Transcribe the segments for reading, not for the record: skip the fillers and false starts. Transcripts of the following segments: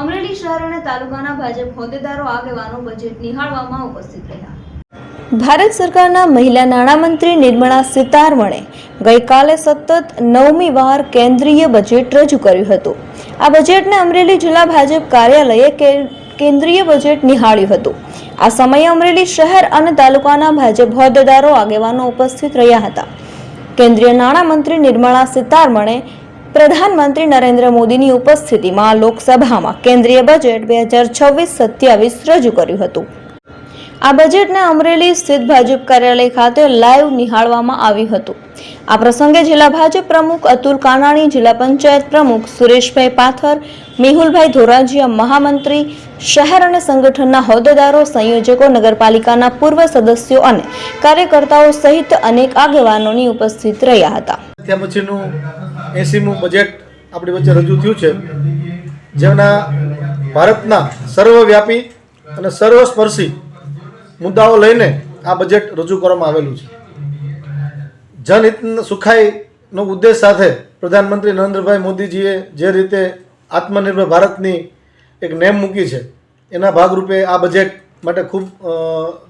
અમરેલી શહેર અને તાલુકાના ભાજપ હોદ્દેદારો આગેવાનો બજેટ નિહાળવામાં ઉપસ્થિત રહ્યા. ભારત સરકારના મહિલા નાણામંત્રી નિર્મલા સીતારમણે ગઈકાલે સતત 9મી વાર કેન્દ્રીય બજેટ રજૂ કર્યું હતું. આ બજેટને અમરેલી જિલ્લા ભાજપ કાર્યાલયે કેન્દ્રીય બજેટ નિહાળ્યું હતું. આ સમયે અમરેલી શહેર અને તાલુકાના ભાજપ હોદ્દેદારો આગેવાનો ઉપસ્થિત રહ્યા હતા. કેન્દ્રીય નાણામંત્રી નિર્મલા સીતારમણે પ્રધાનમંત્રી નરેન્દ્ર મોદીની ઉપસ્થિતિમાં લોકસભામાં કેન્દ્રીય બજેટ 2026-27 રજૂ કર્યું હતું. આ બજેટને અમરેલી સ્થિત ભાજપ કાર્યાલય ખાતે લાઈવ નિહાળવામાં આવ્યું હતું. આ પ્રસંગે જિલ્લા ભાજપ પ્રમુખ અતુલ કાનાણી, જિલ્લા પંચાયત પ્રમુખ સુરેશભાઈ પાથર, મેહુલભાઈ ધોરાજીયા, મહામંત્રી, શહેર અને સંગઠનના હોદ્દેદારો, સંયોજકો, નગરપાલિકાના પૂર્વ સદસ્યો અને કાર્યકર્તાઓ સહિત અનેક આગેવાનોની ઉપસ્થિત રહ્યા હતા. ત્યાં પછીનું 80મું બજેટ આપણી વચ્ચે રજૂ થયું છે, જેના ભારતના સર્વવ્યાપી અને સર્વસ્પર્શી મુદ્દાઓ લઈને આ બજેટ રજૂ કરવામાં આવેલું છે. જનહિત સુખાઈનો ઉદ્દેશ સાથે પ્રધાનમંત્રી નરેન્દ્રભાઈ મોદીજીએ જે રીતે આત્મનિર્ભર ભારતની એક નેમ મૂકી છે, એના ભાગરૂપે આ બજેટ માટે ખૂબ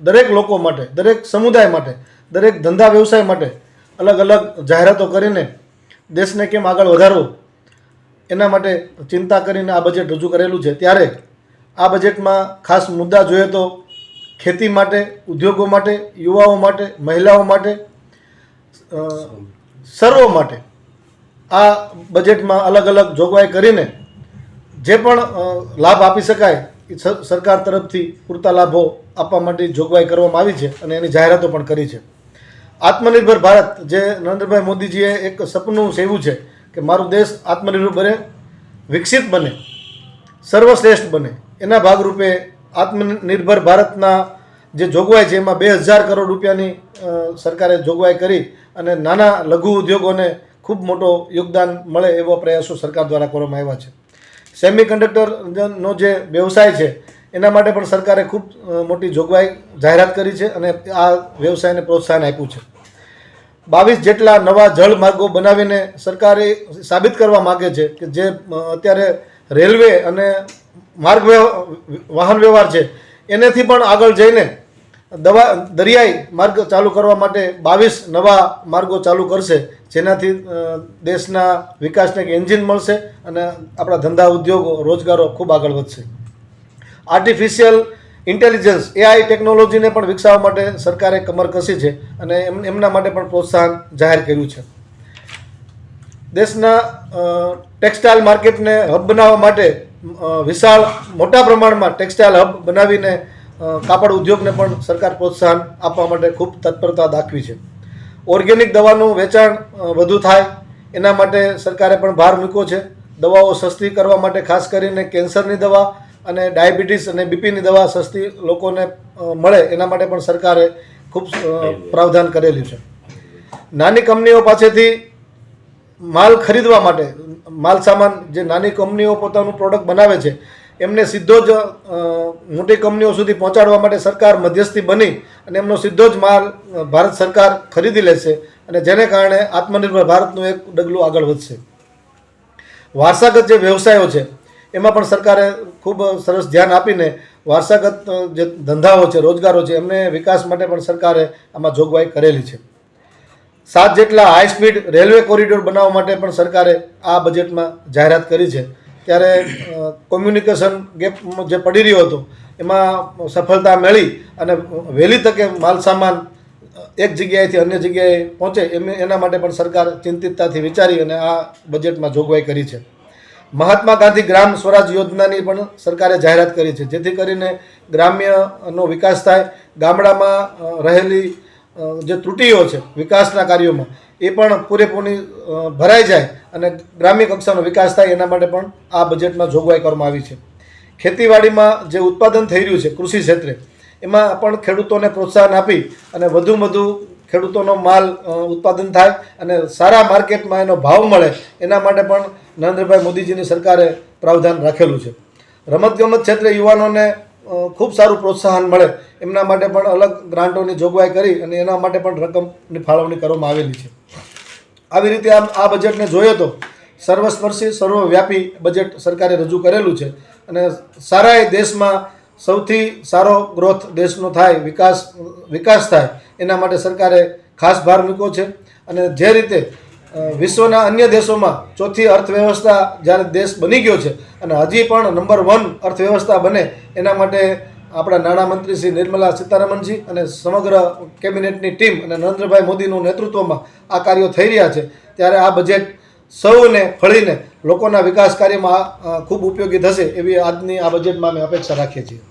દરેક લોકો માટે, દરેક સમુદાય માટે, દરેક ધંધા વ્યવસાય માટે અલગ અલગ જાહેરાતો કરીને દેશને કેમ આગળ વધારવો એના માટે ચિંતા કરીને આ બજેટ રજૂ કરેલું છે. ત્યારે આ બજેટમાં ખાસ મુદ્દા જોઈએ તો ખેતી માટે, ઉદ્યોગો માટે, યુવાઓ માટે, મહિલાઓ માટે, સર્વો માટે આ બજેટમાં અલગ અલગ જોગવાઈ કરીને જે પણ લાભ આપી શકાય એ સરકાર તરફથી પૂરતા લાભો આપવા માટે જોગવાઈ કરવામાં આવી છે અને એની જાહેરાતો પણ કરી છે. આત્મનિર્ભર ભારત જે નરેન્દ્રભાઈ મોદીજીએ એક સપનું સેવ્યું છે કે મારો દેશ આત્મનિર્ભર બને, વિકસિત બને, સર્વશ્રેષ્ઠ બને, એના ભાગરૂપે આત્મનિર્ભર ભારતના જે જોગવાઈ છે એમાં 2000 કરોડ રૂપિયાની સરકારે જોગવાઈ કરી અને નાના લઘુ ઉદ્યોગોને ખૂબ મોટો યોગદાન મળે એવા પ્રયાસો સરકાર દ્વારા કરવામાં આવ્યા છે. સેમી કન્ડક્ટરનો જે વ્યવસાય છે એના માટે પણ સરકારે ખૂબ મોટી જોગવાઈ જાહેરાત કરી છે અને આ વ્યવસાયને પ્રોત્સાહન આપ્યું છે. 22 જેટલા નવા જળ માર્ગો બનાવીને સરકારે સાબિત કરવા માગે છે કે જે અત્યારે રેલવે અને માર્ગ વાહન વ્યવહાર છે એનેથી પણ આગળ જઈને દરિયાઈ માર્ગ ચાલુ કરવા માટે 22 નવા માર્ગો ચાલુ કરશે, જેનાથી દેશના વિકાસને એક એન્જિન મળશે અને આપણા ધંધા, ઉદ્યોગો, રોજગારો ખૂબ આગળ વધશે. આર્ટિફિશિયલ ઇન્ટેલિજન્સ AI ટેકનોલોજીને પણ વિકસાવવા માટે સરકારે કમર કસી છે અને એમના માટે પણ પ્રોત્સાહન જાહેર કર્યું છે. દેશના ટેક્સટાઇલ માર્કેટને હબ બનાવવા માટે વિશાળ મોટા પ્રમાણમાં ટેક્સટાઇલ હબ બનાવીને કાપડ ઉદ્યોગને પણ સરકાર પ્રોત્સાહન આપવા માટે ખૂબ તત્પરતા દાખવી છે. ઓર્ગેનિક દવાનું વેચાણ વધુ થાય એના માટે સરકારે પણ ભાર મૂક્યો છે. દવાઓ સસ્તી કરવા માટે ખાસ કરીને કેન્સરની દવા અને ડાયાબિટીસ અને બીપીની દવા સસ્તી લોકોને મળે એના માટે પણ સરકારે ખૂબ પ્રાવધાન કરેલું છે. નાની કંપનીઓ પાસેથી માલ ખરીદવા માટે, માલ સામાન જે નાની કંપનીઓ પોતાનું પ્રોડક્ટ બનાવે છે એમને સીધો જ મોટી કંપનીઓ સુધી પહોંચાડવા માટે સરકાર મધ્યસ્થી બની અને એમનો સીધો જ માલ ભારત સરકાર ખરીદી લેશે અને જેને કારણે આત્મનિર્ભર ભારતનું એક ડગલું આગળ વધશે. વારસાગત જે વ્યવસાયો છે એમાં પણ સરકારે ખૂબ સરસ ધ્યાન આપીને વારસાગત જે ધંધાઓ છે, રોજગારો છે, એમને વિકાસ માટે પણ સરકારે આમાં જોગવાઈ કરેલી છે. 7 જેટલા હાઈ સ્પીડ રેલવે કોરિડોર બનાવવા માટે પણ સરકારે આ બજેટમાં જાહેરાત કરી છે. ત્યારે કોમ્યુનિકેશન ગેપ જે પડી રહ્યો હતો એમાં સફળતા મળી અને વહેલી તકે માલ સામાન એક જગ્યાએથી અન્ય જગ્યાએ પહોંચે એના માટે પણ સરકાર ચિંતિતતાથી વિચારી અને આ બજેટમાં જોગવાઈ કરી છે. મહાત્મા ગાંધી ગ્રામ સ્વરાજ યોજનાની પણ સરકારે જાહેરાત કરી છે, જેથી કરીને ગ્રામ્યનો વિકાસ થાય, ગામડામાં રહેલી જે ત્રુટીઓ છે વિકાસના કાર્યોમાં એ પણ પૂરેપૂરી ભરાઈ જાય અને ગ્રામ્ય કક્ષાનો વિકાસ થાય એના માટે પણ આ બજેટમાં જોગવાઈ કરવામાં આવી છે. ખેતીવાડીમાં જે ઉત્પાદન થઈ રહ્યું છે કૃષિ ક્ષેત્રે એમાં પણ ખેડૂતોને પ્રોત્સાહન આપી અને વધુ ખેડૂતોનો માલ ઉત્પાદન થાય અને સારા માર્કેટમાં એનો ભાવ મળે એના માટે પણ નરેન્દ્રભાઈ મોદીજીની સરકારે પ્રાવધાન રાખેલું છે. રમતગમત ક્ષેત્રે યુવાનોને ખૂબ સારું પ્રોત્સાહન મળે એમના માટે પણ અલગ ગ્રાન્ટોની જોગવાઈ કરી અને એના માટે પણ રકમની ફાળવણી કરવામાં આવેલી છે. આવી રીતે આ બજેટને જોઈએ તો સર્વસ્પર્શી સર્વવ્યાપી બજેટ સરકારે રજૂ કરેલું છે અને સારા દેશમાં સૌથી સારો ગ્રોથ દેશનો થાય, વિકાસ થાય એના માટે સરકારે ખાસ ભાર મૂક્યો છે. અને જે રીતે વિશ્વના અન્ય દેશોમાં ચોથી અર્થવ્યવસ્થા જ્યારે દેશ બની ગયો છે અને હજી પણ નંબર 1 અર્થવ્યવસ્થા બને એના માટે આપણા નાણામંત્રી શ્રી નિર્મલા સીતારમણજી અને સમગ્ર કેબિનેટની ટીમ અને નરેન્દ્રભાઈ મોદીનું નેતૃત્વમાં આ કાર્યો થઈ રહ્યા છે. ત્યારે આ બજેટ સૌને ફળીને લોકોના વિકાસ કાર્યમાં ખૂબ ઉપયોગી થશે એવી આજની આ બજેટમાં અમે અપેક્ષા રાખીએ છીએ.